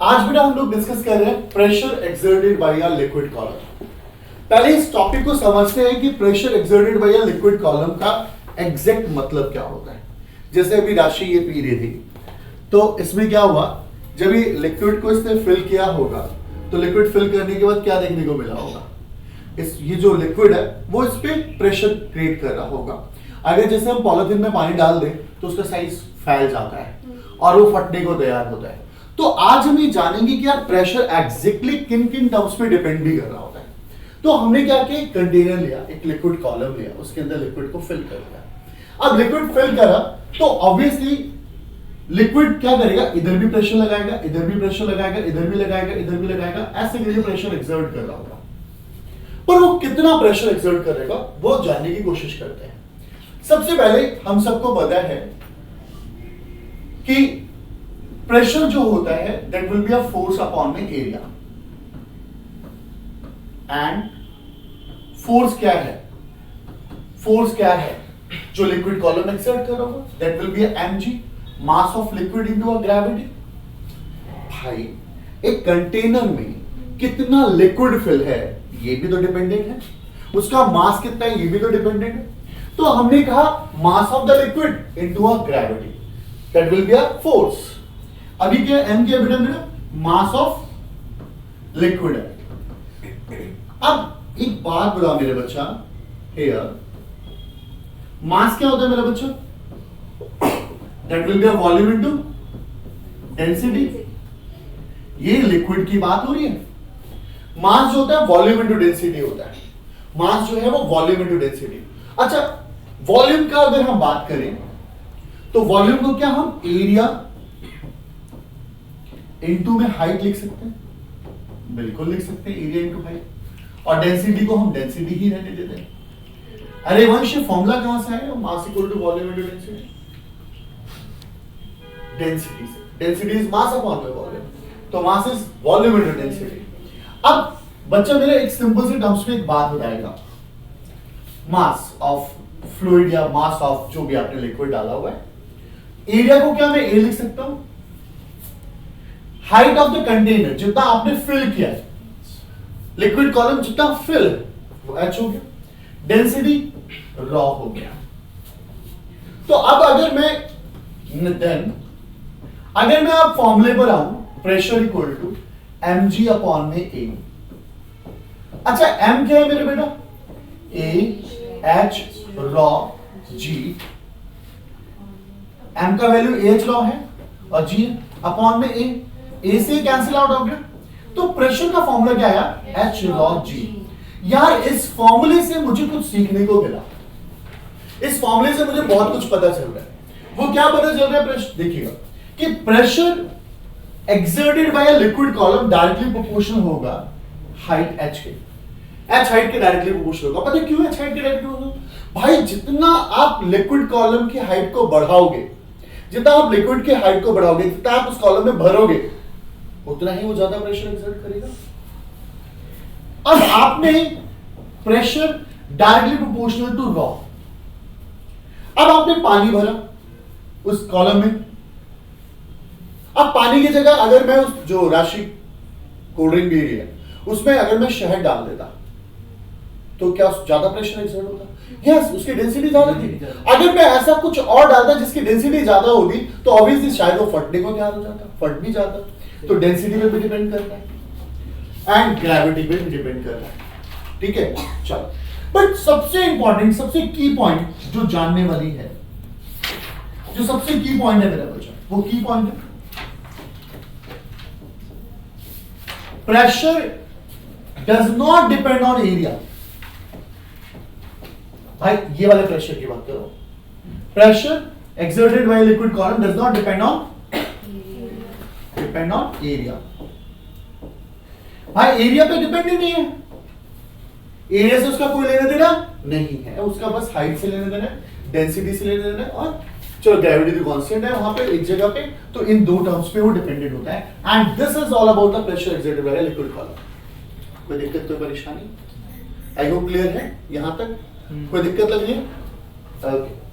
आज बेटा हम लोग डिस्कस कर रहे हैं pressure exerted by a liquid column. पहले इस टॉपिक को समझते हैं कि pressure exerted by a liquid column का एग्जैक्ट मतलब क्या होता है। जैसे अभी राशि ये पी रही थी, तो इसमें क्या हुआ, जब ये लिक्विड को इसने फिल किया होगा तो लिक्विड फिल करने के बाद क्या देखने को मिला होगा, ये जो लिक्विड है वो इस पे प्रेशर क्रिएट कर रहा होगा। अगर जैसे हम पॉलिथीन में पानी डाल दें तो उसका साइज फैल जाता है और वो फटने को तैयार होता है। तो आज हम ये जानेंगे कि यार प्रेशर एग्जैक्टली किन किन टर्म्स पे डिपेंड भी कर रहा होता है। तो हमने क्या किया, एक कंटेनर लिया, एक लिक्विड कॉलम लिया, उसके अंदर लिक्विड को फिल कर दिया। अब लिक्विड फिल करा तो ऑब्वियसली लिक्विड क्या करेगा, इधर भी प्रेशर लगाएगा, इधर भी प्रेशर लगाएगा, इधर भी लगाएगा, इधर भी लगाएगा, ऐसे करके प्रेशर एक्सर्ट कर रहा होगा। पर वो कितना प्रेशर एक्सर्ट करेगा वो जानने की कोशिश करते हैं। सबसे पहले हम सबको पता है कि प्रेशर जो होता है that will be a force upon the area, and force क्या है, फोर्स क्या है जो लिक्विड कॉलम एक्सर्ट कर रहा होगा, that will be mg, mass of liquid into a gravity. भाई एक कंटेनर में कितना लिक्विड फिल है ये भी तो डिपेंडेंट है, उसका मास कितना है ये भी तो डिपेंडेंट है। तो हमने कहा mass of the liquid into a gravity, that will be a force. अभी क्या m क्या बेटा, मास ऑफ लिक्विड है। अब एक बात बता मेरे बच्चा, हियर मास क्या होता है मेरा बच्चा, that will be a volume into density. ये लिक्विड की बात हो रही है। मास जो होता है वॉल्यूम इनटू डेंसिटी होता है, मास जो है वो वॉल्यूम इनटू डेंसिटी। अच्छा, वॉल्यूम का अगर हम बात करें तो वॉल्यूम को क्या हम एरिया इनटू में हाइट लिख सकते हैं, बिल्कुल लिख सकते हैं, एरिया इनटू हाइट। और डेंसिटी को हम डेंसिटी ही रहने देते हैं। अरे वंश फॉर्मूला कहां से आया, mass equal to volume into density, density से। Density is mass upon volume, तो mass is volume into density. अब बच्चा मेरा एक सिंपल सी टर्म्स में एक बात बताएगा, मास ऑफ फ्लूइड या मास ऑफ जो भी आपने लिक्विड डाला हुआ है, एरिया को क्या मैं ए लिख सकता हूं, हाइट ऑफ द कंटेनर जितना आपने फिल किया है, लिक्विड कॉलम जितना फिल वो h हो गया, डेंसिटी रॉ हो गया। तो अब अगर मैं आप फॉर्मूले पर आऊं, pressure equal to mg upon में a। अच्छा m क्या है मेरे बेटा, a h raw g, m का वैल्यू ah रॉ है और g अपॉन में a से कैंसिल आउट हो गया। तो प्रेशर का फॉर्मूला क्या आया, h रॉ g। यार इस फॉर्मूले से मुझे कुछ सीखने को मिला, इस फॉर्मूले से मुझे बहुत कुछ पता चल रहा है। वो क्या पता चल रहा है, प्रेशर देखिएगा कि pressure exerted by a liquid column directly proportional होगा हाइट h के, h हाइट के डायरेक्टली प्रोपोर्शनल होगा। पता है क्यों h हाइट के डायरेक्टली प्रोपोर्शनल, भाई जितना आप लिक्विड कॉलम की हाइट को बढ़ाओगे, जितना आप लिक्विड की हाइट को बढ़ाओगे, जितना आप उस कॉलम में भरोगे, उतना ही वो ज्यादा प्रेशर एक्सर्ट करेगा। अब आपने pressure directly proportional to rho, अब आपने पानी भरा उस कॉलम में। अब पानी की जगह अगर मैं उस जो राशि कोल्ड ड्रिंक पी रही है उसमें अगर मैं शहद डाल देता तो क्या ज्यादा प्रेशर एक्सर्ट होता, यस, उसकी डेंसिटी ज्यादा थी। अगर मैं ऐसा कुछ और डालता जिसकी डेंसिटी ज्यादा होती तो ऑब्वियसली शायद वो फटने को तैयार हो जाता, फट भी जाता। तो डेंसिटी पे भी डिपेंड करता है एंड ग्रेविटी पे भी डिपेंड करता है, ठीक है। चलो, बट सबसे इंपॉर्टेंट, सबसे की पॉइंट जो जानने वाली है, जो सबसे की पॉइंट है मेरा बच्चा, वो की पॉइंट है pressure does not depend on area. भाई ये वाले प्रेशर की बात करो, pressure exerted by liquid column does not depend on area. भाई एरिया पे डिपेंड ही नहीं है, एरिया से उसका कोई लेना देना नहीं है, उसका बस हाइट से लेना देना है, डेंसिटी से लेना देना है, और चलो ग्रेविटी तो कांस्टेंट है वहां पे एक जगह पे, तो इन दो टर्म्स पे वो डिपेंडेंट होता है। And this is all about the pressure exerted by liquid column. कोई दिक्कत, कोई परेशानी? आई होप क्लियर है यहां तक, कोई दिक्कत लगी है? ओके।